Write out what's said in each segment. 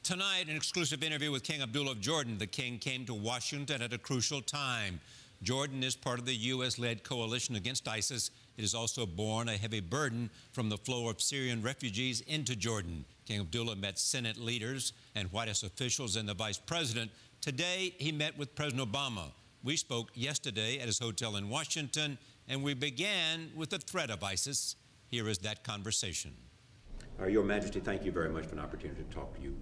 Tonight, an exclusive interview with King Abdullah of Jordan. The king came to Washington at a crucial time. Jordan is part of the U.S.-led coalition against ISIS. It has also borne a heavy burden from the flow of Syrian refugees into Jordan. King Abdullah met Senate leaders and White House officials and the Vice President. Today, he met with President Obama. We spoke yesterday at his hotel in Washington, and we began with the threat of ISIS. Here is that conversation. Your Majesty, thank you very much for an opportunity to talk to you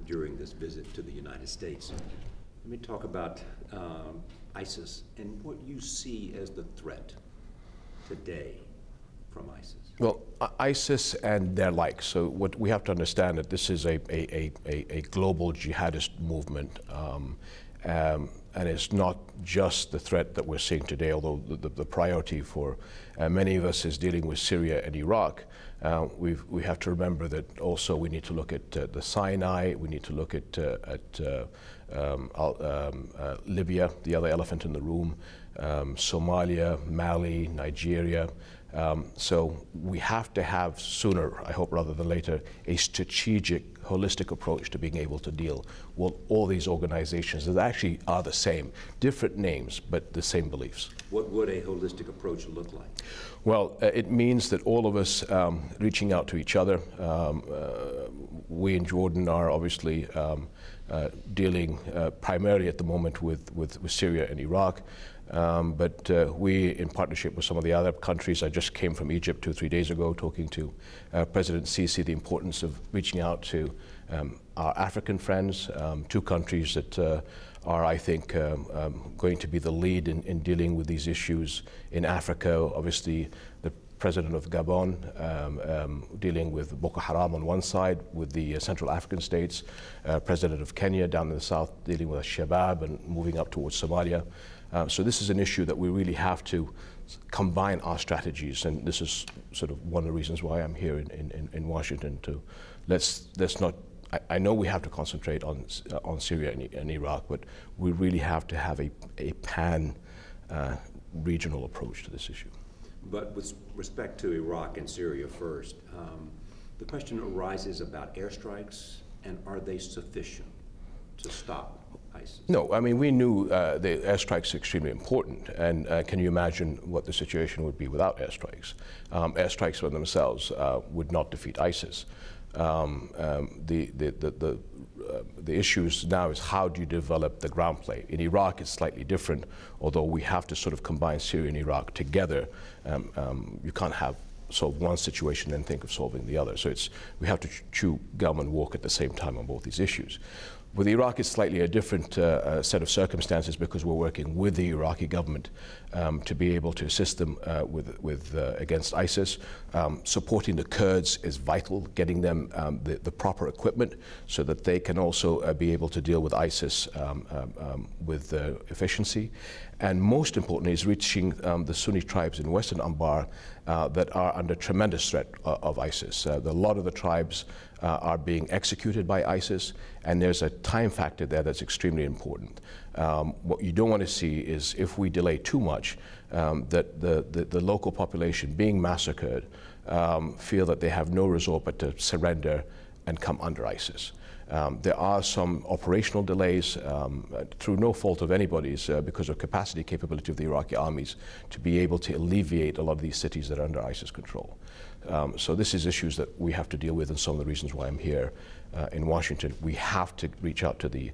during this visit to the United States. Let me talk about ISIS and what you see as the threat today from ISIS. Well, ISIS and their like. So what we have to understand that this is a global jihadist movement, and it's not just the threat that we're seeing today, although the priority for many of us is dealing with Syria and Iraq. We have to remember that also we need to look at the Sinai, we need to look at Libya, the other elephant in the room, Somalia, Mali, Nigeria. So we have to have sooner, I hope rather than later, a strategic, holistic approach to being able to deal with all these organizations that actually are the same, different names, but the same beliefs. What would a holistic approach look like? Well, it means that all of us reaching out to each other. We in Jordan are obviously dealing primarily at the moment with Syria and Iraq. But we, in partnership with some of the other countries, I just came from Egypt 2 or 3 days ago talking to President Sisi, the importance of reaching out to our African friends, 2 countries that are, I think, going to be the lead in dealing with these issues in Africa. Obviously, the President of Gabon dealing with Boko Haram on one side, with the Central African states, President of Kenya down in the south dealing with Shabab and moving up towards Somalia. So this is an issue that we really have to combine our strategies, and this is sort of one of the reasons why I'm here in Washington. To let's not. I know we have to concentrate on Syria and Iraq, but we really have to have a pan-regional approach to this issue. But with respect to Iraq and Syria first, the question arises about airstrikes, and are they sufficient to stop ISIS? No, I mean, we knew the airstrikes are extremely important, and can you imagine what the situation would be without airstrikes? Airstrikes by themselves would not defeat ISIS. The issues now is how do you develop the ground play? In Iraq, it's slightly different, although we have to sort of combine Syria and Iraq together. You can't have solve one situation and think of solving the other. So we have to chew gum and walk at the same time on both these issues. With Iraq, it's slightly a different set of circumstances because we're working with the Iraqi government to be able to assist them against ISIS. Supporting the Kurds is vital, getting them the proper equipment so that they can also be able to deal with ISIS with efficiency. And most importantly is reaching the Sunni tribes in Western Anbar that are under tremendous threat of ISIS. A lot of the tribes are being executed by ISIS, and there's a time factor there that's extremely important. What you don't want to see is if we delay too much, that the local population being massacred feel that they have no resort but to surrender and come under ISIS. There are some operational delays through no fault of anybody's because of capacity capability of the Iraqi armies to be able to alleviate a lot of these cities that are under ISIS control. So this is issues that we have to deal with, and some of the reasons why I'm here in Washington. We have to reach out to the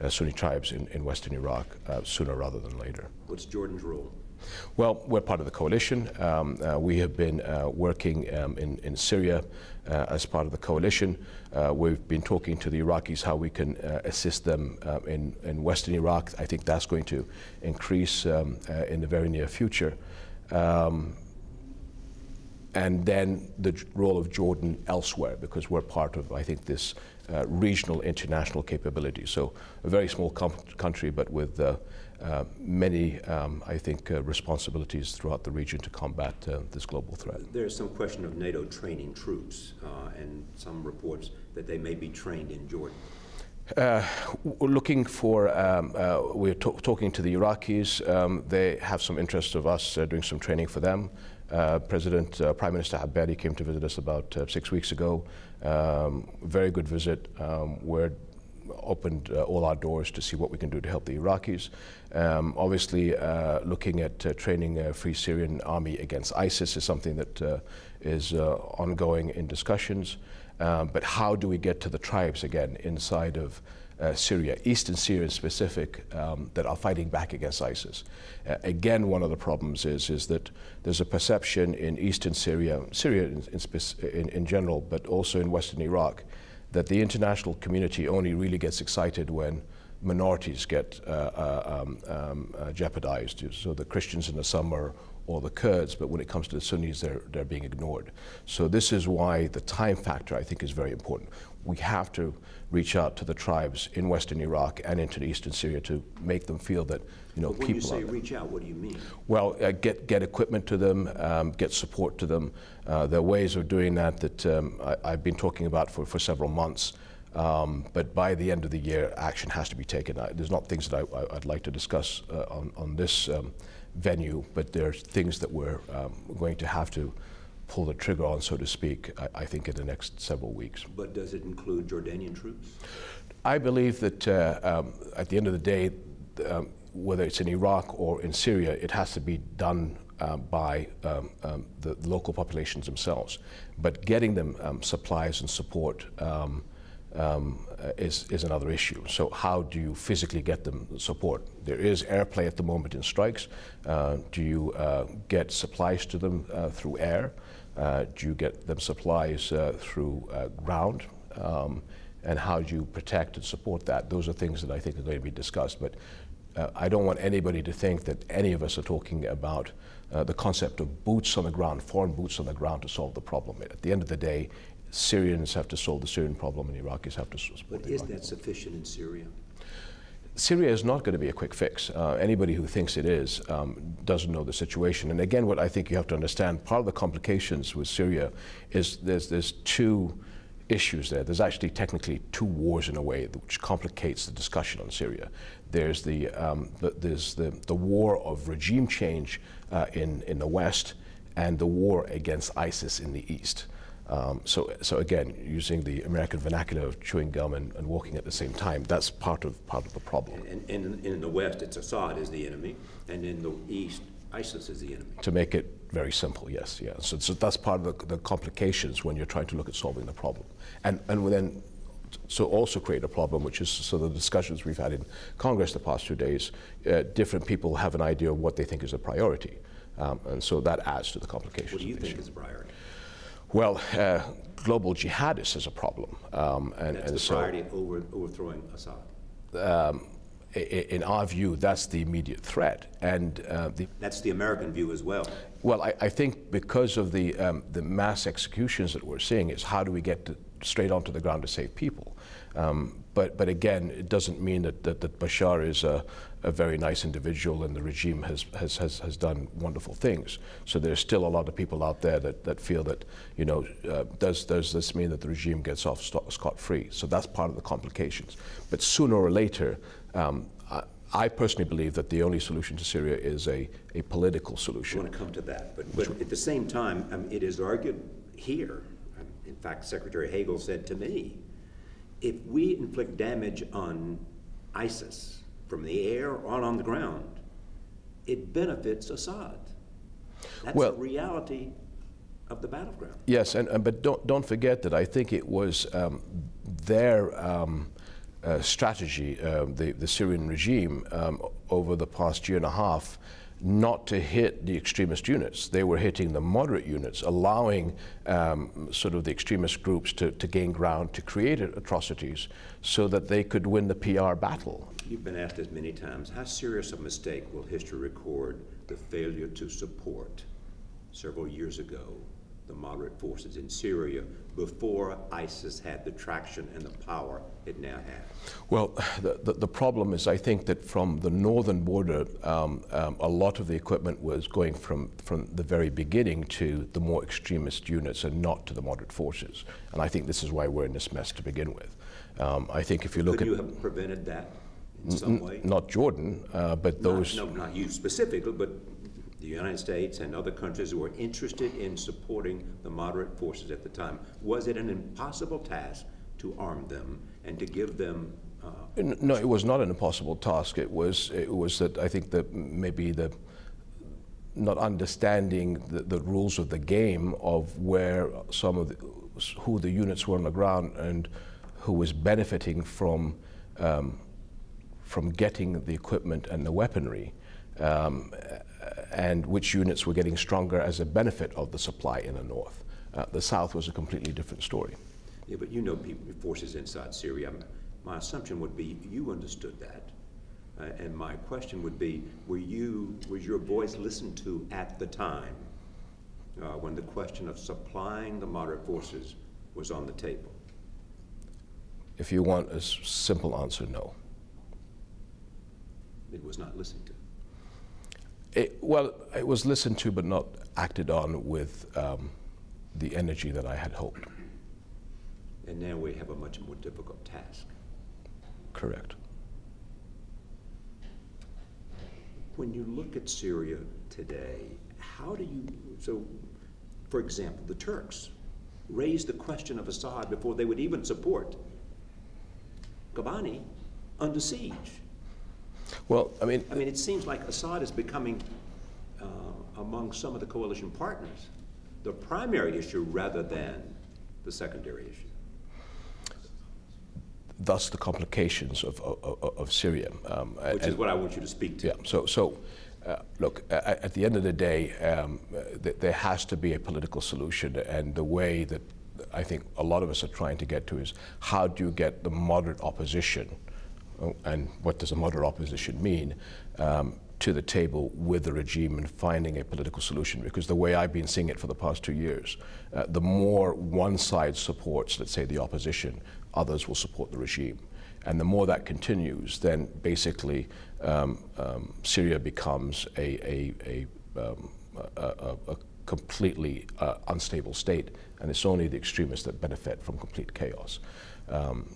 Sunni tribes in Western Iraq sooner rather than later. What's Jordan's role? Well, we're part of the coalition. We have been working in Syria as part of the coalition. We've been talking to the Iraqis how we can assist them in Western Iraq. I think that's going to increase in the very near future. And then the role of Jordan elsewhere, because we're part of, I think, this regional international capability. So a very small country, but with many, I think, responsibilities throughout the region to combat this global threat. There's some question of NATO training troops and some reports that they may be trained in Jordan. We're looking for, we're talking to the Iraqis. They have some interest of us doing some training for them. Prime Minister Abdullah came to visit us about 6 weeks ago. Very good visit. We're opened all our doors to see what we can do to help the Iraqis. Obviously, looking at training a Free Syrian Army against ISIS is something that is ongoing in discussions. But how do we get to the tribes again inside of Syria, Eastern Syria in specific, that are fighting back against ISIS? Again, one of the problems is that there's a perception in Eastern Syria, in general, but also in Western Iraq, that the international community only really gets excited when minorities get jeopardized. So the Christians in the summer or the Kurds, but when it comes to the Sunnis, they're being ignored. So this is why the time factor, I think, is very important. We have to reach out to the tribes in Western Iraq and into Eastern Syria to make them feel that, people. When you say reach out, what do you mean? Well, get equipment to them, get support to them. There are ways of doing that I've been talking about for several months. But by the end of the year, action has to be taken. There's not things that I'd like to discuss on this venue, but there are things that we're going to have to pull the trigger on, so to speak, I think in the next several weeks. But does it include Jordanian troops? I believe that at the end of the day, whether it's in Iraq or in Syria, it has to be done by the local populations themselves. But getting them supplies and support is another issue. So how do you physically get them support? There is airplay at the moment in strikes. Do you get supplies to them through air? Do you get them supplies through ground? And how do you protect and support that? Those are things that I think are going to be discussed. But I don't want anybody to think that any of us are talking about the concept of boots on the ground, foreign boots on the ground to solve the problem. At the end of the day, Syrians have to solve the Syrian problem and Iraqis have to support the Iraqi problem. But is that sufficient in Syria? Syria is not going to be a quick fix. Anybody who thinks it is doesn't know the situation. And again, what I think you have to understand, part of the complications with Syria is there's two issues there. There's actually technically two wars in a way, which complicates the discussion on Syria. There's the war of regime change in the West and the war against ISIS in the East. So again, using the American vernacular of chewing gum and walking at the same time, that's part of the problem. And in the West, it's Assad is the enemy, and in the East, ISIS is the enemy. To make it very simple, yes, yeah. So that's part of the complications when you're trying to look at solving the problem. And then, so also create a problem, which is, so the discussions we've had in Congress the past 2 days, different people have an idea of what they think is a priority. And so that adds to the complications. What do you think is a priority? Well, global jihadists is a problem. That's the priority of overthrowing Assad? In our view, that's the immediate threat. And that's the American view as well. Well, I think because of the mass executions that we're seeing, is how do we get straight onto the ground to save people? But again, it doesn't mean that Bashar is a very nice individual and the regime has done wonderful things. So there's still a lot of people out there that feel that, does this mean that the regime gets off scot-free? So that's part of the complications. But sooner or later, I personally believe that the only solution to Syria is a political solution. I want to come to that. But at the same time, it is argued here, in fact, Secretary Hagel said to me, if we inflict damage on ISIS from the air or on the ground, it benefits Assad. That's the reality of the battleground. Yes, but don't forget that I think it was their strategy, the Syrian regime, over the past year and a half, not to hit the extremist units. They were hitting the moderate units, allowing sort of the extremist groups to gain ground, to create atrocities so that they could win the PR battle. You've been asked this many times, how serious a mistake will history record the failure to support, several years ago, the moderate forces in Syria before ISIS had the traction and the power it now has? Well, the problem is, I think that from the northern border, a lot of the equipment was going from the very beginning to the more extremist units and not to the moderate forces. And I think this is why we're in this mess to begin with. I think if you look Could you have prevented that in some way? Not Jordan, but those... No, not you specifically, but the United States and other countries who were interested in supporting the moderate forces at the time. Was it an impossible task to arm them and to give them No, it was not an impossible task. It was that I think that maybe the not understanding the rules of the game of where who the units were on the ground and who was benefiting from getting the equipment and the weaponry, and which units were getting stronger as a benefit of the supply in the north. The south was a completely different story. Yeah, but you know forces inside Syria. My assumption would be you understood that. And my question would be, was your voice listened to at the time when the question of supplying the moderate forces was on the table? If you want a simple answer, no. It was not listened to? Well, it was listened to but not acted on with the energy that I had hoped. And now we have a much more difficult task. Correct. When you look at Syria today, how do you, so for example, the Turks raised the question of Assad before they would even support Kobani under siege. Well, I mean, it seems like Assad is becoming, among some of the coalition partners, the primary issue rather than the secondary issue. Thus the complications of Syria. Which is what I want you to speak to. Yeah, so look, at the end of the day, there has to be a political solution, and the way that I think a lot of us are trying to get to is how do you get the moderate opposition, and what does a moderate opposition mean, to the table with the regime and finding a political solution. Because the way I've been seeing it for the past 2 years, the more one side supports, let's say, the opposition, others will support the regime. And the more that continues, then basically Syria becomes a completely unstable state, and it's only the extremists that benefit from complete chaos.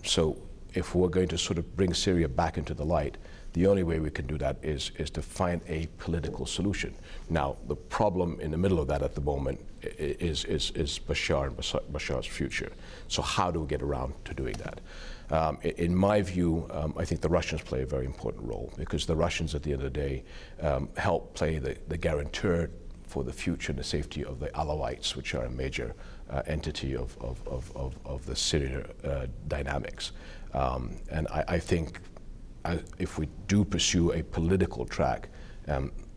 So if we're going to sort of bring Syria back into the light, the only way we can do that is to find a political solution. Now, the problem in the middle of that at the moment is Bashar and Bashar's future. So how do we get around to doing that? In my view, I think the Russians play a very important role, because the Russians, at the end of the day, help play the guarantor for the future and the safety of the Alawites, which are a major entity of the Syria dynamics. And I think if we do pursue a political track,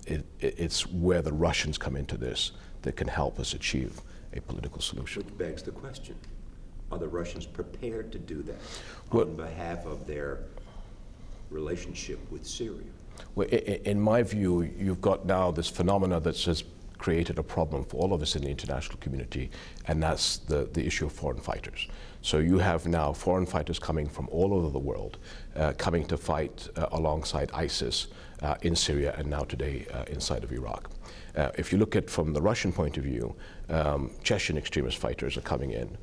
it's where the Russians come into this that can help us achieve a political solution. Which begs the question, are the Russians prepared to do that on behalf of their relationship with Syria? Well, in my view, you've got now this phenomena that's just created a problem for all of us in the international community, and that's the issue of foreign fighters. So you have now foreign fighters coming from all over the world, coming to fight alongside ISIS in Syria, and now today inside of Iraq. If you look at from the Russian point of view, Chechen extremist fighters are coming in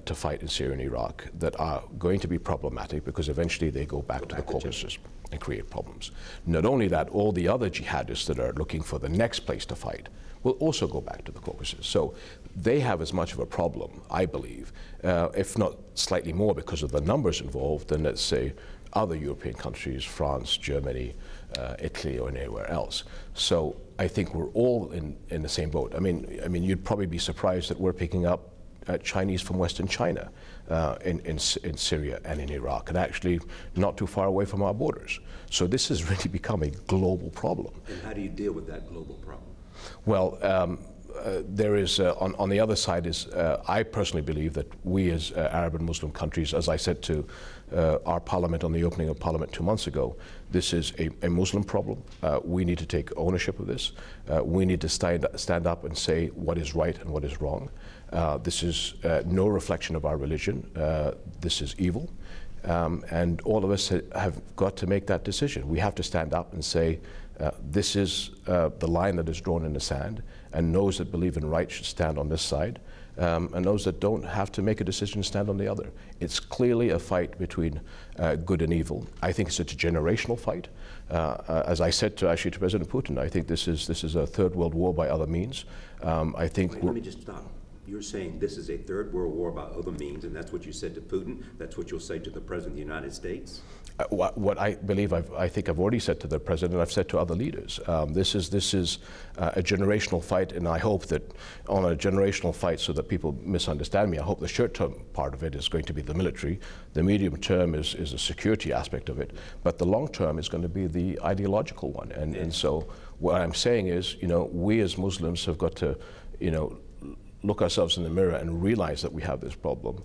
to fight in Syria and Iraq that are going to be problematic, because eventually they go back to the Caucasus and create problems. Not only that, all the other jihadists that are looking for the next place to fight will also go back to the Caucasus. So they have as much of a problem, I believe, if not slightly more because of the numbers involved, than, let's say, other European countries, France, Germany, Italy, or anywhere else. So I think we're all in the same boat. I mean, you'd probably be surprised that we're picking up Chinese from Western China in Syria and in Iraq, and actually not too far away from our borders. So this has really become a global problem. And how do you deal with that global problem? Well, there is, on the other side is, I personally believe that we as Arab and Muslim countries, as I said to our parliament on the opening of parliament 2 months ago, this is a Muslim problem. We need to take ownership of this. We need to stand up and say what is right and what is wrong. This is no reflection of our religion. This is evil. And all of us have got to make that decision. We have to stand up and say, this is the line that is drawn in the sand, and those that believe in right should stand on this side, and those that don't have to make a decision stand on the other. It's clearly a fight between good and evil. I think it's a generational fight. As I said to President Putin, I think this is a third world war by other means. I think. Let me just stop. you're saying this is a third world war by other means, and that's what you said to Putin, that's what you'll say to the President of the United States? What I believe, I think I've already said to the President, I've said to other leaders. This is a generational fight, and I hope that on a generational fight, so that people misunderstand me, I hope the short-term part of it is going to be the military, the medium term is a security aspect of it, but the long term is going to be the ideological one. And so what I'm saying is, you know, we as Muslims have got to, you know, look ourselves in the mirror and realize that we have this problem,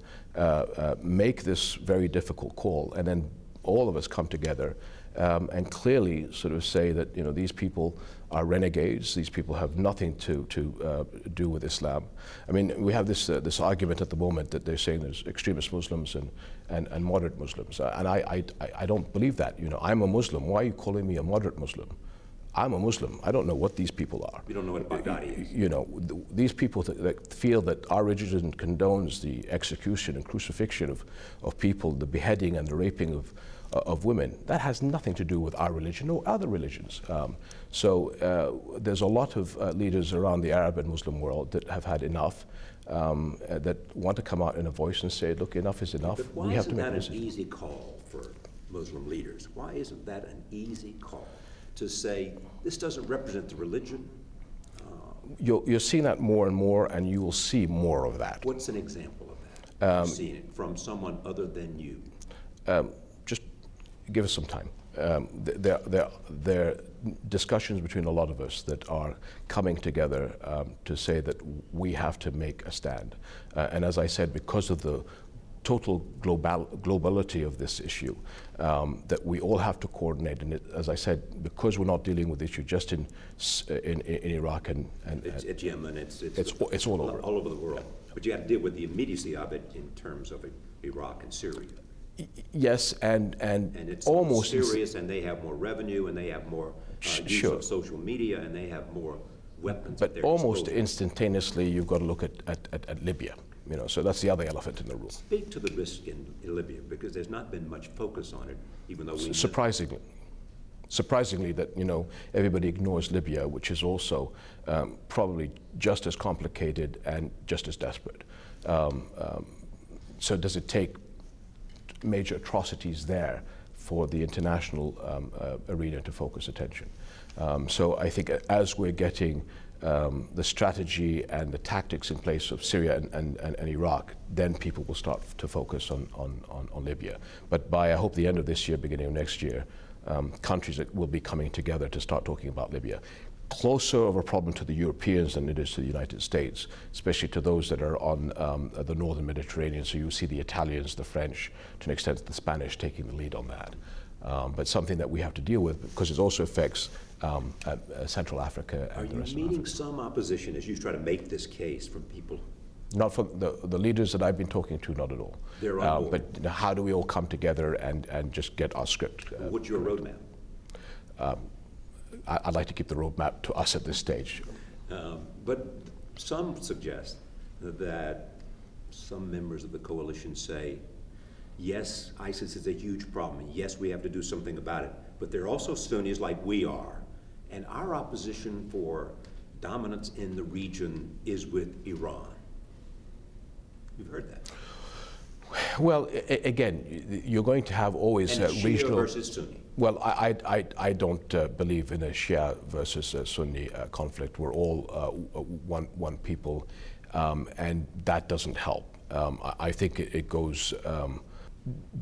make this very difficult call, and then all of us come together and clearly sort of say that, you know, these people are renegades, these people have nothing to do with Islam. I mean, we have this argument at the moment that they're saying there's extremist Muslims and moderate Muslims, and I don't believe that. You know, I'm a Muslim, why are you calling me a moderate Muslim? I'm a Muslim. I don't know what these people are. You don't know what Baghdadi is. You know, these people that feel that our religion condones the execution and crucifixion of people, the beheading and the raping of women, that has nothing to do with our religion or other religions. So there's a lot of leaders around the Arab and Muslim world that have had enough, that want to come out in a voice and say, look, enough is enough. But why isn't that an easy call for Muslim leaders? Why isn't that an easy call to say, this doesn't represent the religion? You're seeing that more and more, and you will see more of that. What's an example of that? You've seen it from someone other than you. Just give us some time. There are discussions between a lot of us that are coming together to say that we have to make a stand. And as I said, because of the total globality of this issue, that we all have to coordinate. And as I said, because we're not dealing with the issue just in Iraq and it's Yemen, it's all over. All over the world. But you have to deal with the immediacy of it in terms of Iraq and Syria. Yes, and it's almost serious, and they have more revenue, and they have more use of social media, and they have more weapons. But almost instantaneously, you've got to look at Libya. You know, so that's the other elephant in the room. Speak to the risk in Libya, because there's not been much focus on it, even though we surprisingly that, you know, everybody ignores Libya, which is also probably just as complicated and just as desperate. So does it take major atrocities there for the international arena to focus attention? So I think as we're getting the strategy and the tactics in place of Syria and Iraq, then people will start to focus on Libya. But by, I hope, the end of this year, beginning of next year, countries will be coming together to start talking about Libya. Closer of a problem to the Europeans than it is to the United States, especially to those that are on the northern Mediterranean. So you see the Italians, the French, to an extent the Spanish taking the lead on that. But something that we have to deal with, because it also affects Central Africa and the rest of Africa. Are you meeting some opposition as you try to make this case from people? Not from the leaders that I've been talking to, not at all. They're on board. But you know, how do we all come together and just get our script? What's your roadmap? I'd like to keep the roadmap to us at this stage. But some suggest that some members of the coalition say, yes, ISIS is a huge problem, and yes, we have to do something about it, but there are also Sunnis like we are, and our opposition for dominance in the region is with Iran. You've heard that. Well, again, you're going to have always regional versus Sunni. Well, I don't believe in a Shia versus a Sunni conflict. We're all one people, and that doesn't help. I think it goes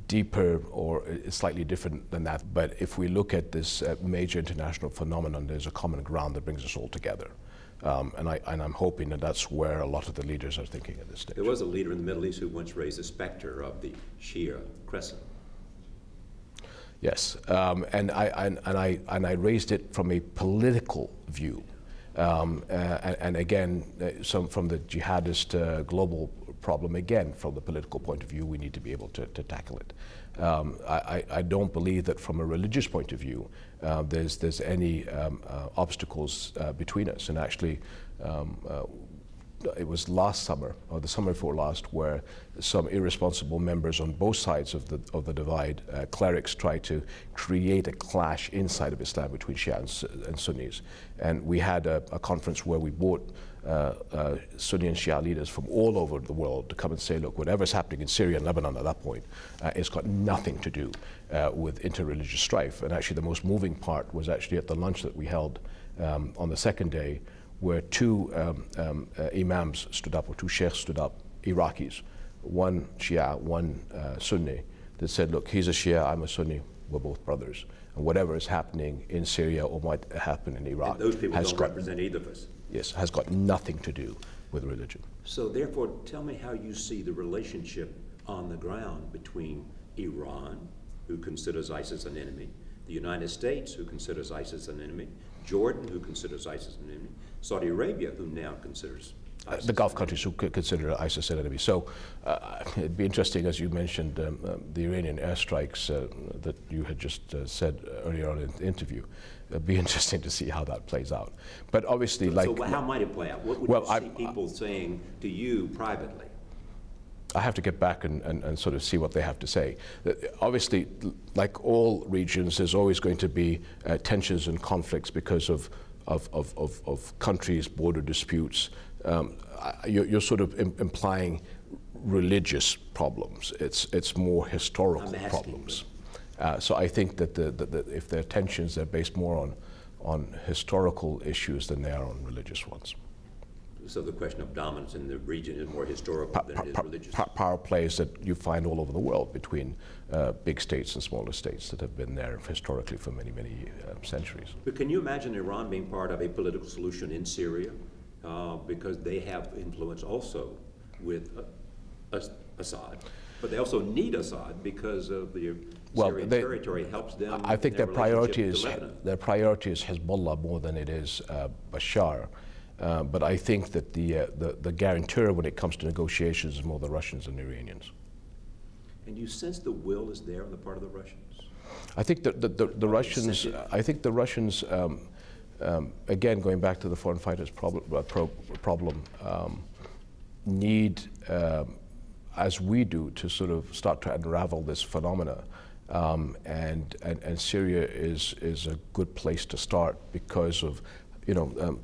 deeper or slightly different than that. But if we look at this major international phenomenon, there's a common ground that brings us all together. And I'm hoping that that's where a lot of the leaders are thinking at this stage. There was a leader in the Middle East who once raised the specter of the Shia crescent. Yes, and I raised it from a political view, and again, from the jihadist global problem. Again, from the political point of view, we need to be able to tackle it. I don't believe that from a religious point of view, there's any obstacles between us, and actually, it was last summer, or the summer before last, where some irresponsible members on both sides of the divide, clerics, tried to create a clash inside of Islam between Shia and Sunnis. And we had a conference where we brought Sunni and Shia leaders from all over the world to come and say, look, whatever's happening in Syria and Lebanon at that point, it's got nothing to do with interreligious strife. And actually the most moving part was actually at the lunch that we held on the second day, where two imams stood up, or two sheikhs stood up, Iraqis, one Shia, one Sunni, that said, look, he's a Shia, I'm a Sunni, we're both brothers. And whatever is happening in Syria or might happen in Iraq, and those people don't represent either of us. Yes, has got nothing to do with religion. So therefore, tell me how you see the relationship on the ground between Iran, who considers ISIS an enemy, the United States, who considers ISIS an enemy, Jordan, who considers ISIS an enemy, Saudi Arabia, who now considers ISIS the Gulf countries who consider ISIS an enemy. So it'd be interesting, as you mentioned, the Iranian airstrikes that you had just said earlier on in the interview. It'd be interesting to see how that plays out. But obviously, so how might it play out? What would you see people saying to you privately? I have to get back and sort of see what they have to say. Obviously, like all regions, there's always going to be tensions and conflicts because of countries, border disputes. You're sort of implying religious problems. It's more historical problems. So I think that if there are tensions, they're based more on historical issues than they are on religious ones. So the question of dominance in the region is more historical than it is religious? Power plays that you find all over the world between big states and smaller states that have been there historically for many, many centuries. But can you imagine Iran being part of a political solution in Syria? Because they have influence also with Assad, but they also need Assad because of the Syrian territory helps them. I think their priority is Hezbollah more than it is Bashar. But I think that the guarantor when it comes to negotiations is more the Russians and the Iranians. And you sense the will is there on the part of the Russians? I think that the Russians. I think the Russians. Again, going back to the foreign fighters problem, need, as we do, to sort of start to unravel this phenomena. And Syria is a good place to start because of,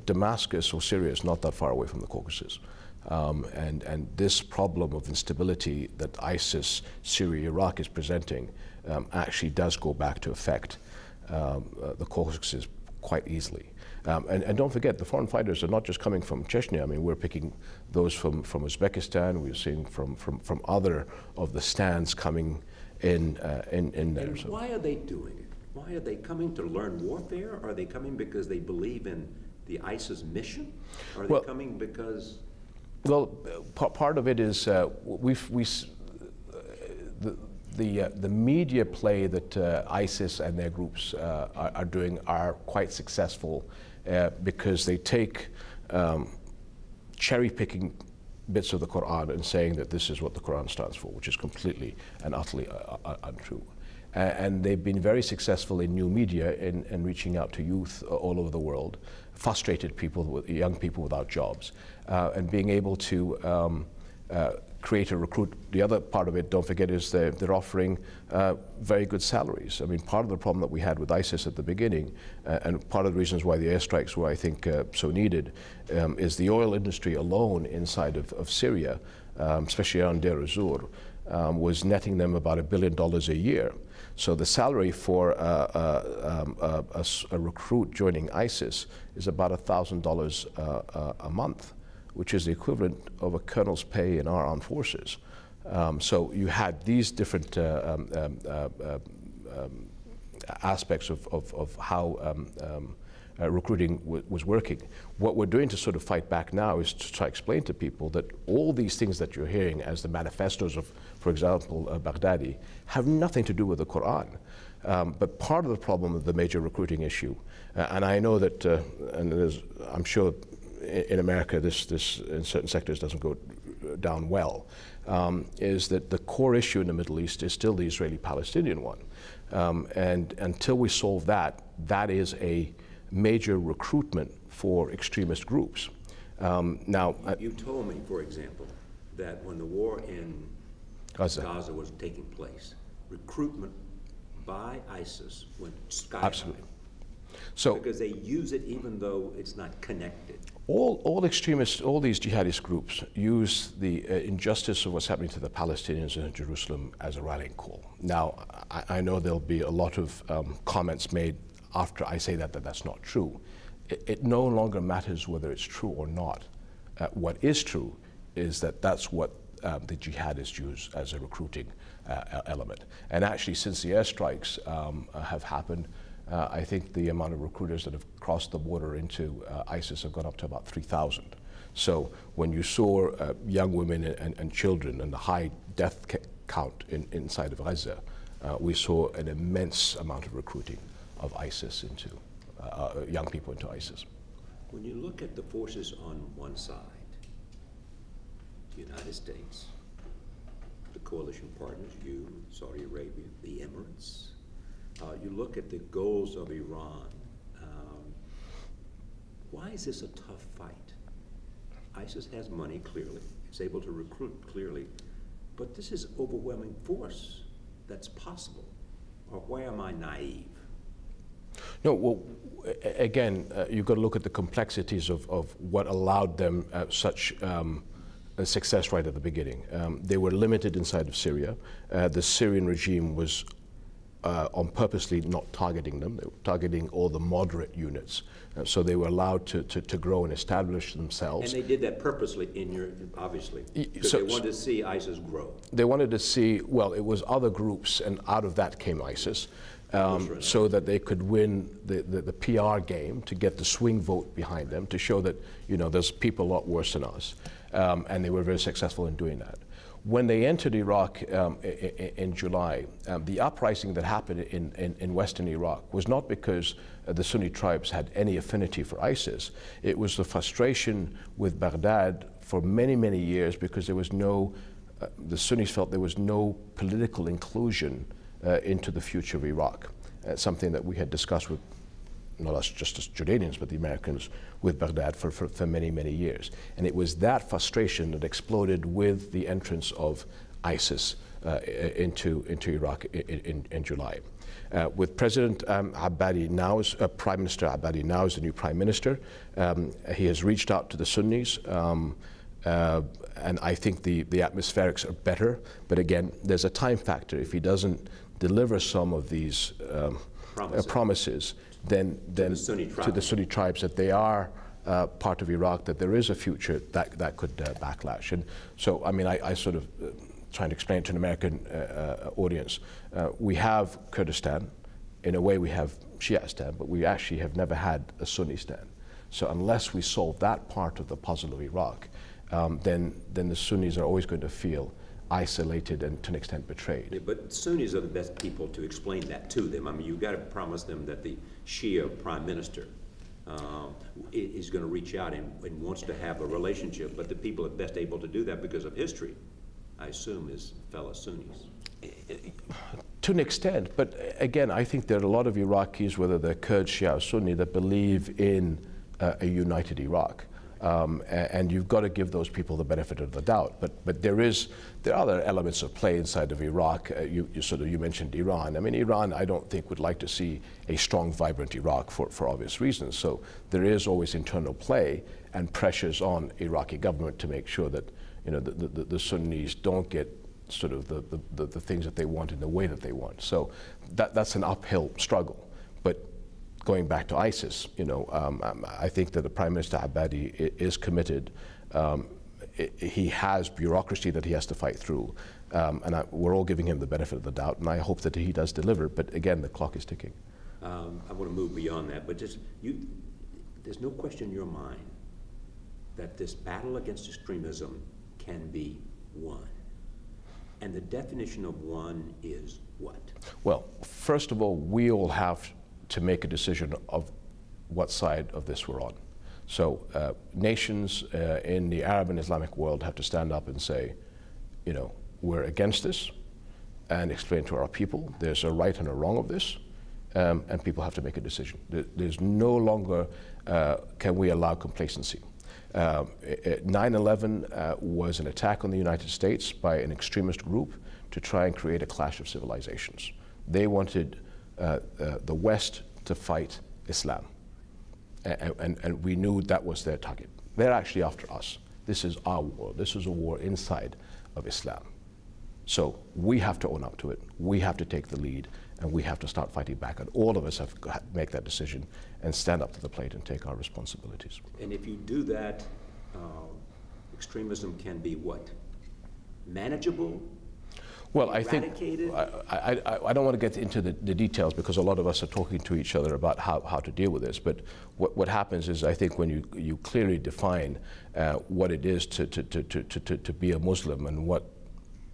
Damascus or Syria is not that far away from the Caucasus. And this problem of instability that ISIS, Syria, Iraq is presenting actually does go back to affect the Caucasus quite easily. And don't forget, the foreign fighters are not just coming from Chechnya. I mean, we're picking those from Uzbekistan. We're seeing from other of the stands coming in there. And why are they doing it? Why are they coming to learn warfare? Are they coming because they believe in the ISIS mission? Or are they coming because? Well, part of it is the media play that ISIS and their groups are doing are quite successful because they take cherry-picking bits of the Quran and saying that this is what the Quran stands for, which is completely and utterly untrue. And they've been very successful in new media in reaching out to youth all over the world, frustrated people, young people without jobs, and being able to create a recruit. The other part of it, don't forget, is they're offering very good salaries. I mean, part of the problem that we had with ISIS at the beginning, and part of the reasons why the airstrikes were, I think, so needed, is the oil industry alone inside of Syria, especially around Deir ez-Zor, was netting them about $1 billion a year. So the salary for a recruit joining ISIS is about $1,000 a month, which is the equivalent of a colonel's pay in our armed forces. So you had these different aspects of how recruiting was working. What we're doing to sort of fight back now is to try to explain to people that all these things that you're hearing as the manifestos of, for example, Baghdadi, have nothing to do with the Quran. But part of the problem of the major recruiting issue, and I know that, and I'm sure in America this in certain sectors doesn't go down well, is that the core issue in the Middle East is still the Israeli-Palestinian one. And until we solve that, that is a major recruitment for extremist groups. You told me, for example, that when the war in Gaza was taking place, recruitment by ISIS went sky high. Absolutely. So, because they use it even though it's not connected. All extremists, all these jihadist groups use the injustice of what's happening to the Palestinians in Jerusalem as a rallying call. Now, I know there'll be a lot of comments made after I say that that's not true. It no longer matters whether it's true or not. What is true is that that's what the jihadists use as a recruiting element. And actually, since the airstrikes have happened, I think the amount of recruiters that have crossed the border into ISIS have gone up to about 3,000. So when you saw young women and children and the high death count inside of Gaza, we saw an immense amount of recruiting of ISIS into young people into ISIS. When you look at the forces on one side, the United States, the coalition partners, you, Saudi Arabia, the Emirates, you look at the goals of Iran. Why is this a tough fight? ISIS has money, clearly. It's able to recruit, clearly. But this is overwhelming force that's possible. Or why am I naive? No, well, again, you've got to look at the complexities of what allowed them such a success right at the beginning. They were limited inside of Syria. The Syrian regime was on purposely not targeting them. They were targeting all the moderate units. So they were allowed to grow and establish themselves. And they did that purposely obviously, because they wanted to see ISIS grow. They wanted to see, well, it was other groups, and out of that came ISIS, so that they could win the PR game, to get the swing vote behind them, to show that, you know, there's people a lot worse than us. And they were very successful in doing that. When they entered Iraq in July, the uprising that happened in western Iraq was not because the Sunni tribes had any affinity for ISIS. It was the frustration with Baghdad for many, many years, because there was no, the Sunnis felt there was no political inclusion into the future of Iraq. Something that we had discussed with, not us just as Jordanians, but the Americans, with Baghdad for many, many years. And it was that frustration that exploded with the entrance of ISIS into Iraq in July. With President Abadi now, Prime Minister Abadi now is the new Prime Minister. He has reached out to the Sunnis, and I think the atmospherics are better. But again, there's a time factor. If he doesn't deliver some of these promises, then to the Sunni tribes that they are part of Iraq, that there is a future, that could backlash. And so, I mean, I sort of trying to explain to an American audience, we have Kurdistan, in a way we have Shiistan, but we actually have never had a Sunnistan. So unless we solve that part of the puzzle of Iraq, then the Sunnis are always going to feel isolated and to an extent betrayed. Yeah, but Sunnis are the best people to explain that to them. I mean, you've got to promise them that the Shia prime minister is going to reach out and wants to have a relationship, but the people are best able to do that because of history, I assume, is fellow Sunnis. To an extent, but again, I think there are a lot of Iraqis, whether they're Kurd, Shia, or Sunni, that believe in a united Iraq. And you've got to give those people the benefit of the doubt. But there are other elements of play inside of Iraq. You mentioned Iran. I mean, Iran, I don't think, would like to see a strong, vibrant Iraq for obvious reasons. So there is always internal play and pressures on Iraqi government to make sure that, you know, the Sunnis don't get sort of the things that they want in the way that they want. So that's an uphill struggle. But going back to ISIS, you know, I think that the Prime Minister Abadi is committed. He has bureaucracy that he has to fight through, and we're all giving him the benefit of the doubt, and I hope that he does deliver. But again, the clock is ticking. I want to move beyond that, but there's no question in your mind that this battle against extremism can be won. And the definition of won is what? Well, first of all, we all have to make a decision of what side of this we're on. So nations in the Arab and Islamic world have to stand up and say, you know, we're against this, and explain to our people there's a right and a wrong of this, and people have to make a decision. There's no longer can we allow complacency. 9/11 was an attack on the United States by an extremist group to try and create a clash of civilizations. They wanted the West to fight Islam, and we knew that was their target. They're actually after us. This is our war. This is a war inside of Islam. So we have to own up to it. We have to take the lead, and we have to start fighting back. And all of us have to make that decision and stand up to the plate and take our responsibilities. And if you do that, extremism can be what? Manageable? Well, I think Eradicated? I don't want to get into the details because a lot of us are talking to each other about how to deal with this. But what happens is, I think when you clearly define what it is to be a Muslim and what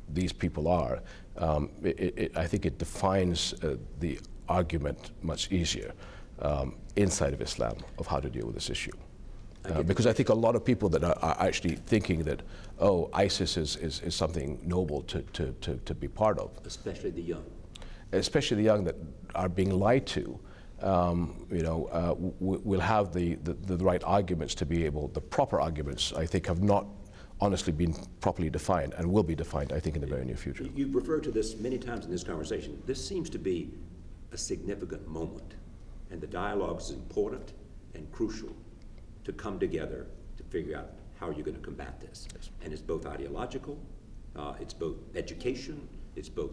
these people are, I think it defines the argument much easier inside of Islam of how to deal with this issue. Because I think a lot of people that are actually thinking that, oh, ISIS is something noble to be part of. Especially the young. Especially the young that are being lied to. Will have the right arguments to be able, the proper arguments, I think, have not honestly been properly defined and will be defined, I think, in the very near future. You've referred to this many times in this conversation. This seems to be a significant moment, and the dialogue is important and crucial to come together to figure out how you're going to combat this. Yes. And it's both ideological, it's both education, it's both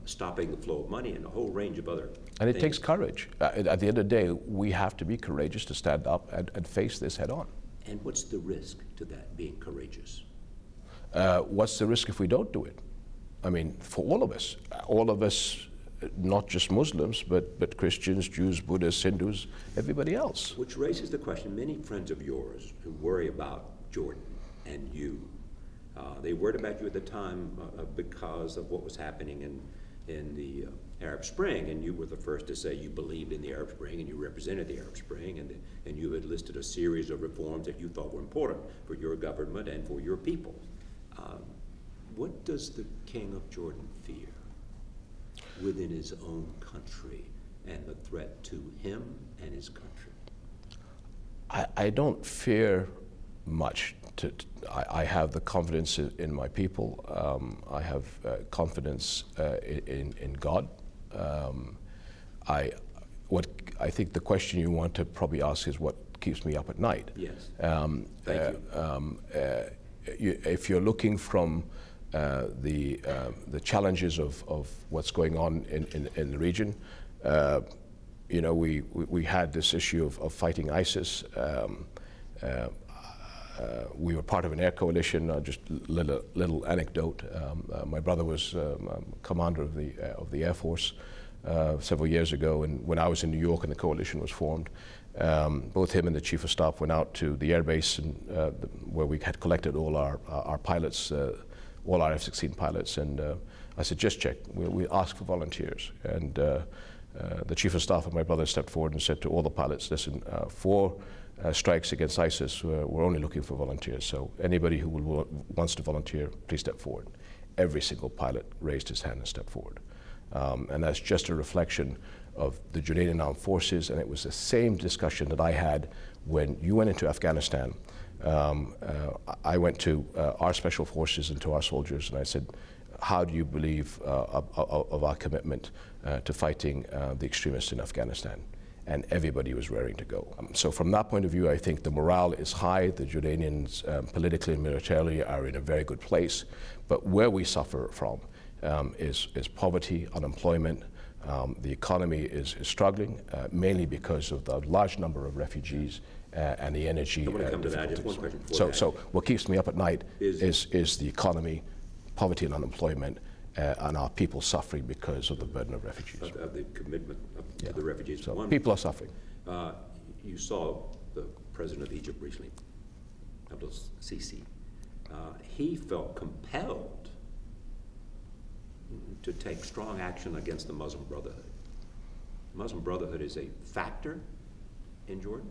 stopping the flow of money, and a whole range of other And it things. takes courage. At the end of the day, we have to be courageous to stand up and face this head on. And what's the risk to that, being courageous? What's the risk if we don't do it? I mean, for all of us, not just Muslims, but Christians, Jews, Buddhists, Hindus, everybody else. Which raises the question, many friends of yours who worry about Jordan and you, they worried about you at the time because of what was happening in the Arab Spring, and you were the first to say you believed in the Arab Spring and you represented the Arab Spring, and you had listed a series of reforms that you thought were important for your government and for your people. What does the King of Jordan fear within his own country and the threat to him and his country? I don't fear much. I have the confidence in my people. I have confidence in God. I think the question you want to probably ask is what keeps me up at night. Yes. Thank you. If you're looking from the challenges of what's going on in the region, we had this issue of fighting ISIS. We were part of an air coalition. Just little anecdote. My brother was commander of the Air Force several years ago, and when I was in New York and the coalition was formed, both him and the chief of staff went out to the airbase and where we had collected all our pilots, all our F-16 pilots, and I said, just check. We ask for volunteers, and the chief of staff and my brother stepped forward and said to all the pilots, listen, for strikes against ISIS, we're only looking for volunteers. So anybody who wants to volunteer, please step forward. Every single pilot raised his hand and stepped forward. And that's just a reflection of the Jordanian armed forces, and it was the same discussion that I had when you went into Afghanistan. I went to our special forces and to our soldiers, and I said, how do you believe of our commitment to fighting the extremists in Afghanistan? And everybody was raring to go. So from that point of view, I think the morale is high. The Jordanians politically and militarily are in a very good place. But where we suffer from is poverty, unemployment. The economy is struggling, mainly because of the large number of refugees and the energy. I want to come to that. Just one question before that. So what keeps me up at night is the economy, poverty and unemployment, and our people suffering because of the burden of refugees. Of the commitment to the refugees. So people are suffering. You saw the president of Egypt recently, Abdullah. He felt compelled to take strong action against the Muslim Brotherhood. Muslim Brotherhood is a factor in Jordan?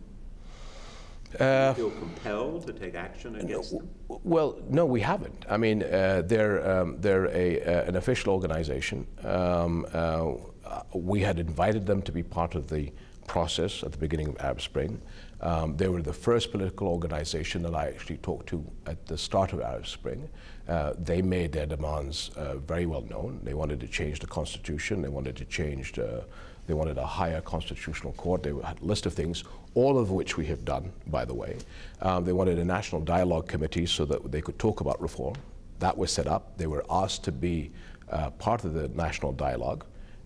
Do you feel compelled to take action against them? Well, no, we haven't. I mean, they're an official organization. We had invited them to be part of the process at the beginning of Arab Spring. They were the first political organization that I actually talked to at the start of Arab Spring. They made their demands very well known. They wanted to change the constitution. They wanted to change they wanted a higher constitutional court. They had a list of things, all of which we have done, by the way. They wanted a national dialogue committee so that they could talk about reform. That was set up. They were asked to be part of the national dialogue.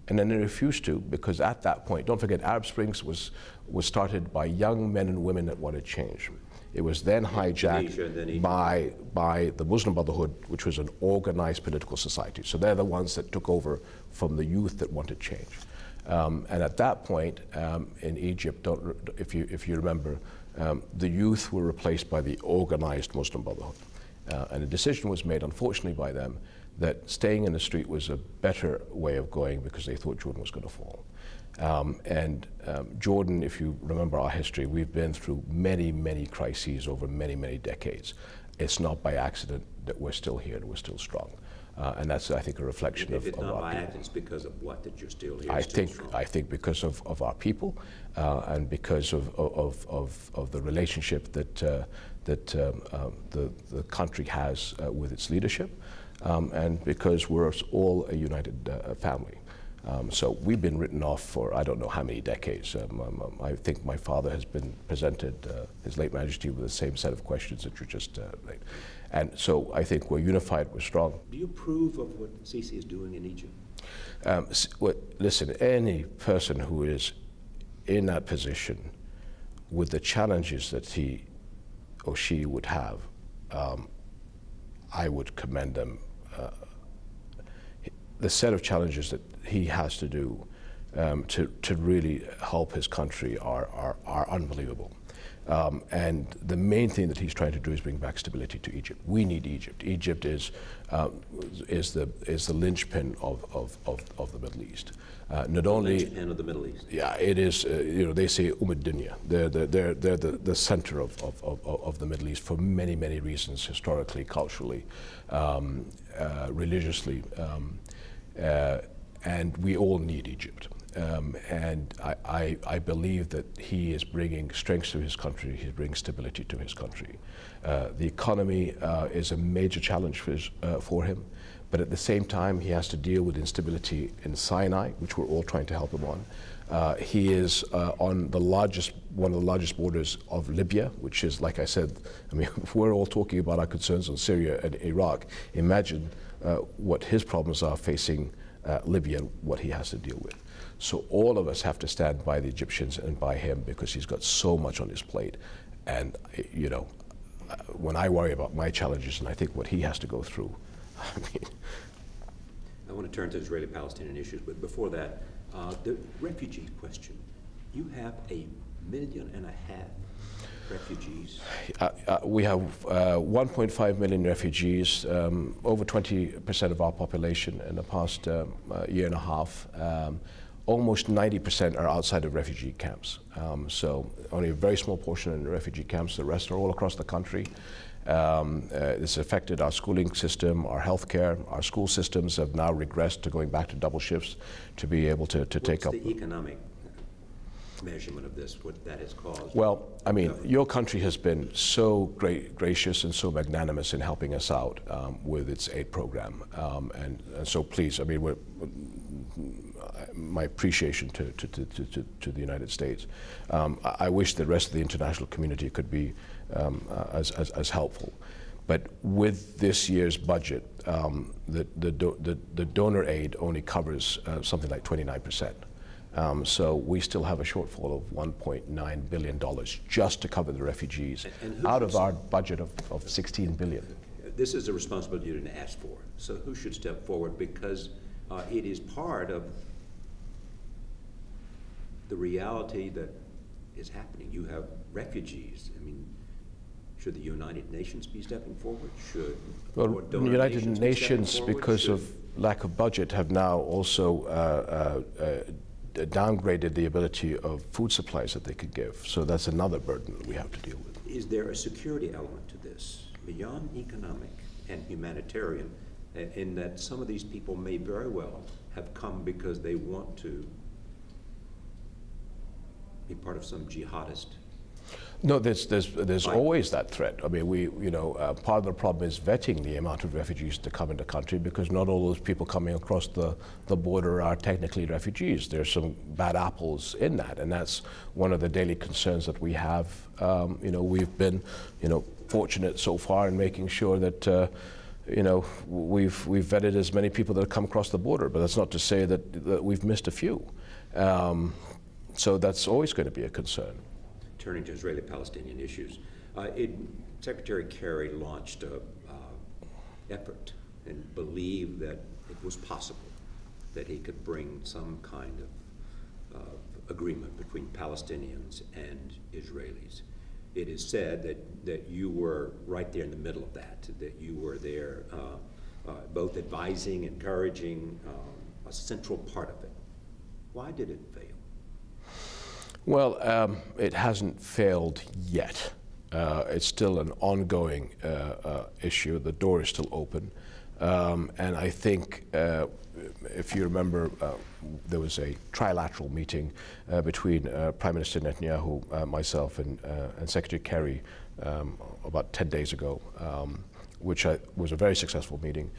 And then they refused to, because at that point, don't forget, Arab Springs was started by young men and women that wanted change. It was then hijacked by the Muslim Brotherhood, which was an organized political society. So they're the ones that took over from the youth that wanted change. And at that point, in Egypt, if you remember, the youth were replaced by the organized Muslim Brotherhood. And a decision was made, unfortunately, by them that staying in the street was a better way of going because they thought Jordan was going to fall. Jordan, if you remember our history, we've been through many, many crises over many, many decades. It's not by accident that we're still here, that we're still strong. And that's, I think, a reflection of our people. If it's not by accident, it's because of what that you're still here? I think because of our people and because of the relationship that the country has with its leadership, and because we're all a united family. So we've been written off for I don't know how many decades. I think my father has been presented, His late Majesty, with the same set of questions that you just made. And so I think we're unified, we're strong. Do you approve of what Sisi is doing in Egypt? Listen, any person who is in that position with the challenges that he or she would have, I would commend them. The set of challenges that he has to do to really help his country are unbelievable. And the main thing that he's trying to do is bring back stability to Egypt. We need Egypt. Egypt is the linchpin of the Middle East. Not only the linchpin of the Middle East. Yeah, it is. They say Dunya. They're the center of the Middle East for many, many reasons, historically, culturally, religiously, and we all need Egypt. And I believe that he is bringing strength to his country, he brings stability to his country. The economy is a major challenge for him, but at the same time he has to deal with instability in Sinai, which we're all trying to help him on. He is on one of the largest borders of Libya, which is, like I said, I mean, if we're all talking about our concerns on Syria and Iraq, imagine what his problems are facing Libya and what he has to deal with. So all of us have to stand by the Egyptians and by him because he's got so much on his plate. And, when I worry about my challenges and I think what he has to go through, I mean. I want to turn to Israeli-Palestinian issues, but before that, the refugee question. You have 1.5 million refugees. We have 1.5 million refugees, over 20% of our population in the past year and a half. Almost 90% are outside of refugee camps. So only a very small portion in the refugee camps. The rest are all across the country. This affected our schooling system, our healthcare. Our school systems have now regressed to going back to double shifts to be able to take up. What's the economic measurement of this, what that has caused? Well, I mean, your country has been so gracious and so magnanimous in helping us out with its aid program. And so please, I mean, my appreciation to the United States. I wish the rest of the international community could be as helpful. But with this year's budget, the donor aid only covers something like 29%. So we still have a shortfall of $1.9 billion just to cover the refugees out of our budget of $16 billion. This is a responsibility you didn't ask for. So who should step forward? Because it is part of the reality that is happening. You have refugees. I mean, should the United Nations be stepping forward? Well, the United Nations, because of lack of budget, have now also downgraded the ability of food supplies that they could give. So that's another burden that we have to deal with. Is there a security element to this, beyond economic and humanitarian, in that some of these people may very well have come because they want to be part of some jihadist? No, there's always that threat. I mean, part of the problem is vetting the amount of refugees that come into the country, because not all those people coming across the border are technically refugees. There's some bad apples in that, and that's one of the daily concerns that we have. We've been, fortunate so far in making sure that, we've vetted as many people that have come across the border, but that's not to say that we've missed a few. So that's always going to be a concern. Turning to Israeli-Palestinian issues, Secretary Kerry launched an effort and believed that it was possible that he could bring some kind of agreement between Palestinians and Israelis. It is said that you were right there in the middle of that you were there both advising, encouraging, a central part of it. Why did it fail? Well, it hasn't failed yet. It's still an ongoing issue. The door is still open. And I think, if you remember, there was a trilateral meeting between Prime Minister Netanyahu, myself, and Secretary Kerry about 10 days ago, which was a very successful meeting.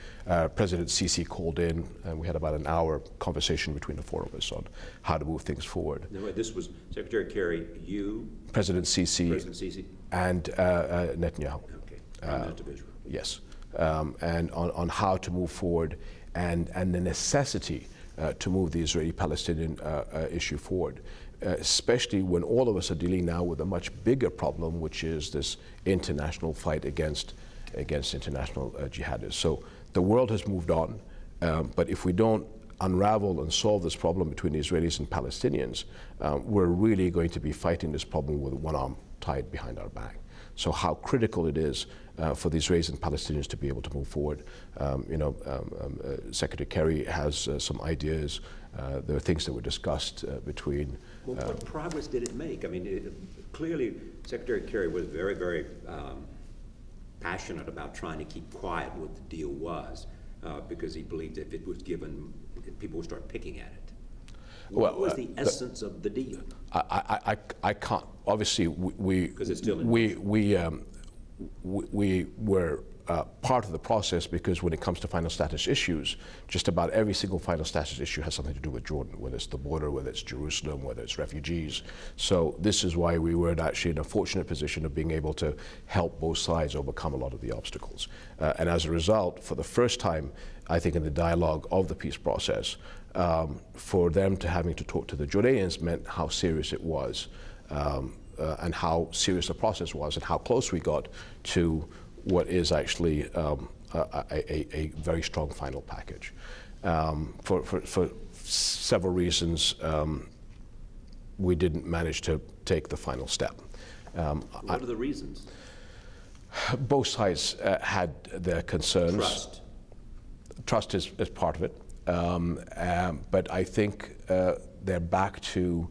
President Sisi called in, and we had about an hour conversation between the four of us on how to move things forward. No, this was Secretary Kerry, you, President Sisi, and Netanyahu. Okay, Prime Minister of Israel. Yes, and on how to move forward, and the necessity to move the Israeli-Palestinian issue forward, especially when all of us are dealing now with a much bigger problem, which is this international fight against international jihadists. So the world has moved on, but if we don't unravel and solve this problem between the Israelis and Palestinians, we're really going to be fighting this problem with one arm tied behind our back. So how critical it is for the Israelis and Palestinians to be able to move forward. Secretary Kerry has some ideas. There are things that were discussed between... Well, what progress did it make? I mean, clearly Secretary Kerry was very, very passionate about trying to keep quiet what the deal was, because he believed if it was given, people would start picking at it. What was the essence of the deal? I can't. Obviously, we were part of the process, because when it comes to final status issues, just about every single final status issue has something to do with Jordan, whether it's the border, whether it's Jerusalem, whether it's refugees. So this is why we were actually in a fortunate position of being able to help both sides overcome a lot of the obstacles. And as a result, for the first time, I think in the dialogue of the peace process, for them to having to talk to the Jordanians meant how serious it was, and how serious the process was, and how close we got to what is actually a very strong final package. For several reasons, we didn't manage to take the final step. What are the reasons? Both sides had their concerns. Trust. Trust is part of it. But I think they're back to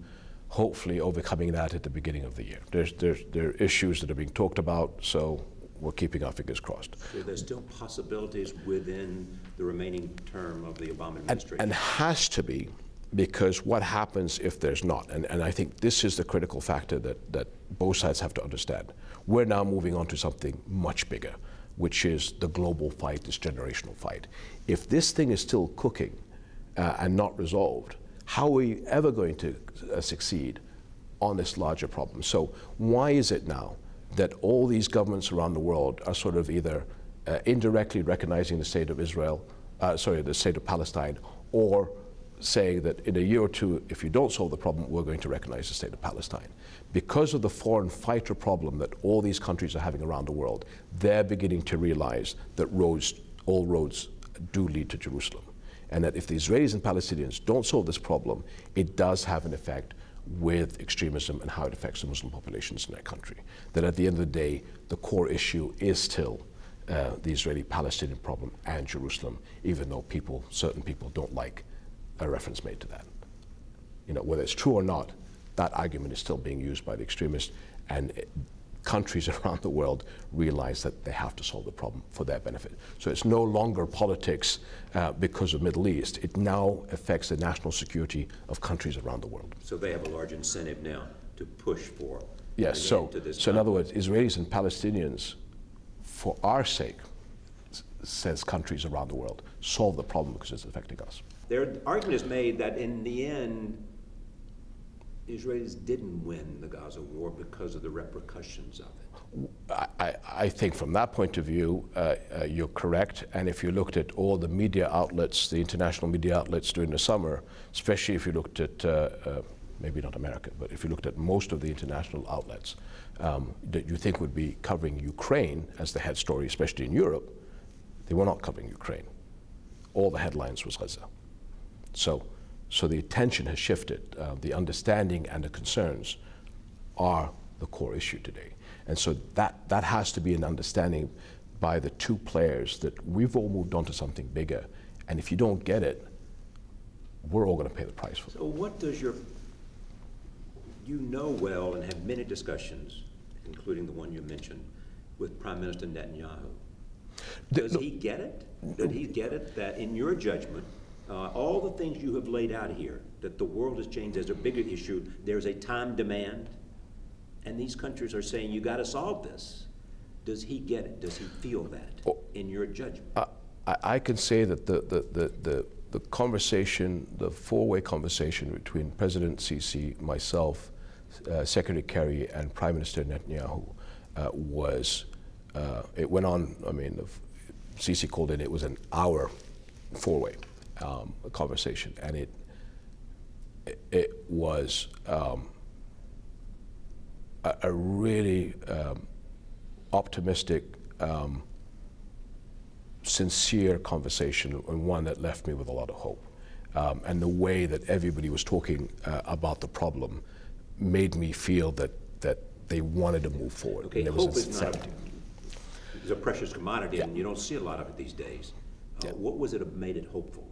hopefully overcoming that at the beginning of the year. There are issues that are being talked about, so we're keeping our fingers crossed. So there's still possibilities within the remaining term of the Obama administration? And has to be, because what happens if there's not? And I think this is the critical factor that both sides have to understand. We're now moving on to something much bigger, which is the global fight, this generational fight. If this thing is still cooking and not resolved, how are we ever going to succeed on this larger problem? So why is it now that all these governments around the world are sort of either indirectly recognizing the state of Israel, the state of Palestine, or saying that in a year or two, if you don't solve the problem, we're going to recognize the state of Palestine? Because of the foreign fighter problem that all these countries are having around the world, they're beginning to realize that all roads do lead to Jerusalem. And that if the Israelis and Palestinians don't solve this problem, it does have an effect with extremism and how it affects the Muslim populations in that country. That at the end of the day, the core issue is still the Israeli-Palestinian problem and Jerusalem, even though certain people don't like a reference made to that. Whether it's true or not, that argument is still being used by the extremists, and countries around the world realize that they have to solve the problem for their benefit. So it's no longer politics because of Middle East. It now affects the national security of countries around the world. So they have a large incentive now to push for. Yes, so in other words, Israelis and Palestinians, for our sake, says countries around the world, solve the problem because it's affecting us. Their argument is made that in the end, Israelis didn't win the Gaza war because of the repercussions of it. I think from that point of view, you're correct. And if you looked at all the media outlets, the international media outlets during the summer, especially if you looked at, maybe not American, but if you looked at most of the international outlets that you think would be covering Ukraine as the head story, especially in Europe, they were not covering Ukraine. All the headlines was Gaza. So the attention has shifted. The understanding and the concerns are the core issue today. And so that has to be an understanding by the two players that we've all moved on to something bigger. And if you don't get it, we're all going to pay the price for it. So what does you know well and have many discussions, including the one you mentioned, with Prime Minister Netanyahu. Does he get it? Did he get it that in your judgment, all the things you have laid out here, that the world has changed, there's a bigger issue, there's a time demand, and these countries are saying you got to solve this. Does he get it? Does he feel that in your judgment? I can say that the conversation, the four-way conversation between President Sisi, myself, Secretary Kerry, and Prime Minister Netanyahu it went on, I mean, Sisi called it was an hour four-way conversation, and it was a really optimistic, sincere conversation, and one that left me with a lot of hope. And the way that everybody was talking about the problem made me feel that they wanted to move forward. Okay, hope is not a precious commodity, and you don't see a lot of it these days. What was it that made it hopeful?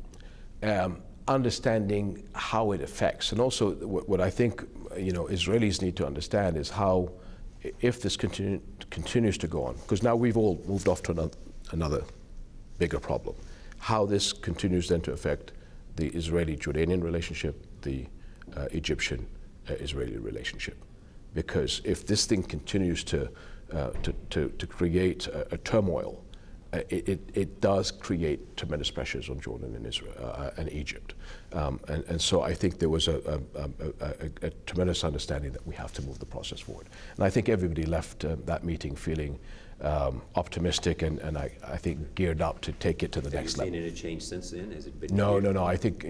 Understanding how it affects, and also what I think Israelis need to understand is how, if this continues to go on, because now we've all moved off to another bigger problem, how this continues then to affect the Israeli-Jordanian relationship, the Egyptian-Israeli relationship. Because if this thing continues to create a turmoil, it does create tremendous pressures on Jordan and Israel and Egypt. And so I think there was a tremendous understanding that we have to move the process forward. And I think everybody left that meeting feeling optimistic and I think geared up to take it to the next level. Have you seen any change since then? Has it been No. I think,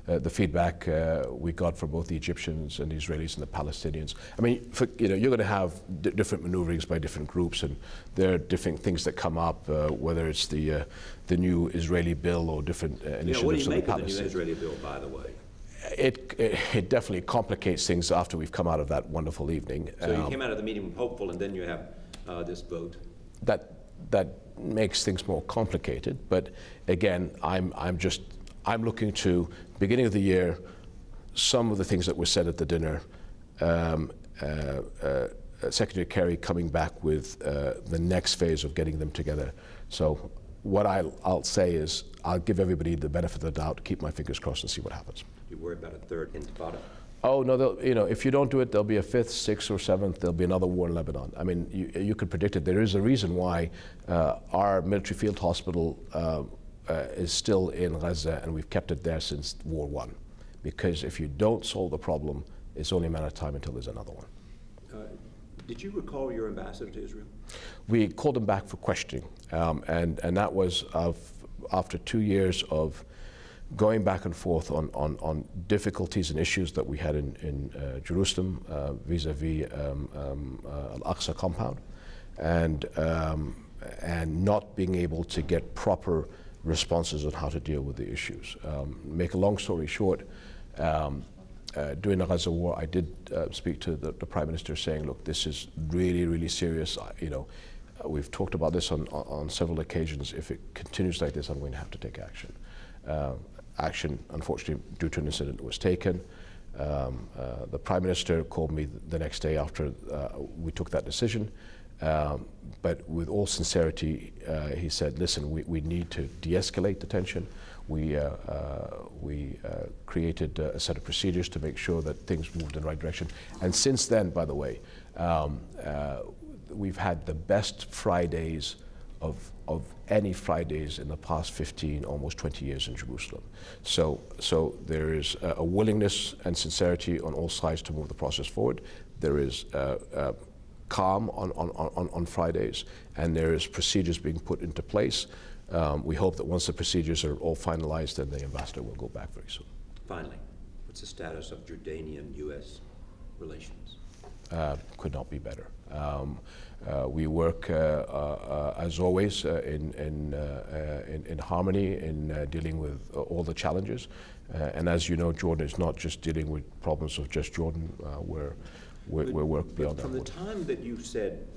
the feedback we got from both the Egyptians and the Israelis and the Palestinians. I mean, you're going to have different maneuverings by different groups, and there are different things that come up, whether it's the new Israeli bill or different initiatives what do you of the make of Palestinians. the new Israeli bill, by the way? It definitely complicates things after we've come out of that wonderful evening. So you came out of the meeting hopeful, and then you have this vote. That makes things more complicated. But again, I'm looking to beginning of the year. Some of the things that were said at the dinner. Secretary Kerry coming back with the next phase of getting them together. So what I'll say is I'll give everybody the benefit of the doubt, keep my fingers crossed, and see what happens. Do you worry about a third intifada? Oh no! If you don't do it, there'll be a fifth, sixth, or seventh. There'll be another war in Lebanon. I mean, you could predict it. There is a reason why our military field hospital is still in Gaza, and we've kept it there since War I. Because if you don't solve the problem, it's only a matter of time until there's another one. Did you recall your ambassador to Israel? We called him back for questioning, and that was after 2 years of going back and forth on difficulties and issues that we had in Jerusalem vis-a-vis Al-Aqsa compound, and not being able to get proper responses on how to deal with the issues. Make a long story short, during the Gaza war, I did speak to the Prime Minister saying, look, this is really, really serious. We've talked about this on several occasions. If it continues like this, I'm going to have to take action. Action, unfortunately, due to an incident, was taken. The Prime Minister called me the next day after we took that decision. But with all sincerity, he said, listen, we need to de-escalate the tension. we created a set of procedures to make sure that things moved in the right direction. And since then, by the way, we've had the best Fridays of any Fridays in the past 15, almost 20 years in Jerusalem. So there is a willingness and sincerity on all sides to move the process forward. There is calm on Fridays, and there is procedures being put into place. We hope that once the procedures are all finalized, then the ambassador will go back very soon. Finally, what's the status of Jordanian-U.S. relations? Could not be better. We work, as always, in harmony in dealing with all the challenges. And as you know, Jordan is not just dealing with problems of just Jordan. We're working beyond that. From the time that you said,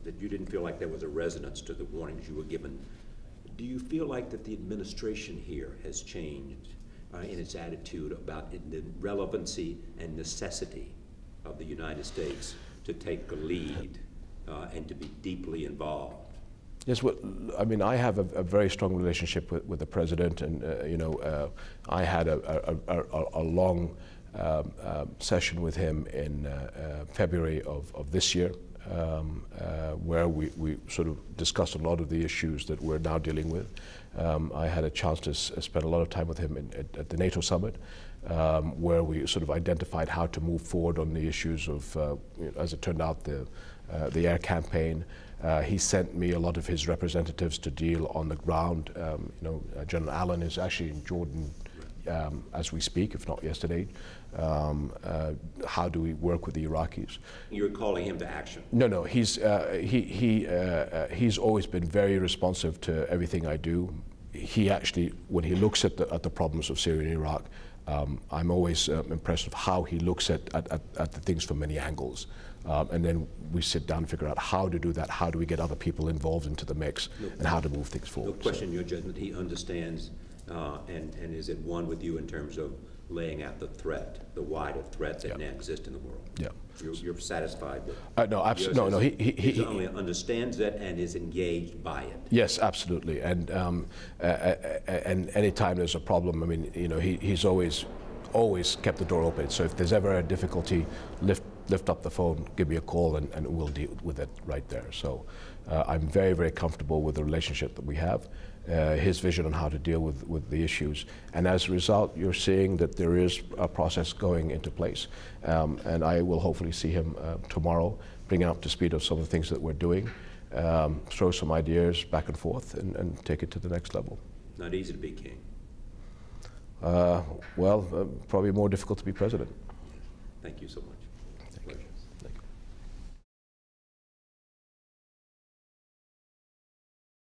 that you didn't feel like there was a resonance to the warnings you were given, do you feel like that the administration here has changed in its attitude about the relevancy and necessity of the United States to take the lead and to be deeply involved? Yes, well, I mean, I have a very strong relationship with the president, and I had a long session with him in February of this year, where we sort of discussed a lot of the issues that we're now dealing with. I had a chance to spend a lot of time with him at the NATO Summit, where we sort of identified how to move forward on the issues of, as it turned out, the air campaign. He sent me a lot of his representatives to deal on the ground. General Allen is actually in Jordan as we speak, if not yesterday. How do we work with the Iraqis? You're calling him to action? No. He's always been very responsive to everything I do. He actually, when he looks at the problems of Syria and Iraq, I'm always impressed with how he looks at the things from many angles. And then we sit down and figure out how to do that, how do we get other people involved into the mix, and how to move things forward. No question your judgment, he understands and is at one with you in terms of laying out the threat, the wider threat that now exists in the world. Yeah. You're satisfied with no, absolutely. No, he only understands that and is engaged by it. Yes, absolutely. And anytime there's a problem, I mean, he's always kept the door open. So if there's ever a difficulty, lift up the phone, give me a call, and we'll deal with it right there. So I'm very, very comfortable with the relationship that we have, his vision on how to deal with the issues. And as a result, you're seeing that there is a process going into place. And I will hopefully see him tomorrow, bring him up to speed of some of the things that we're doing, throw some ideas back and forth, and take it to the next level. Not easy to be king. Probably more difficult to be president. Thank you so much. Thank you.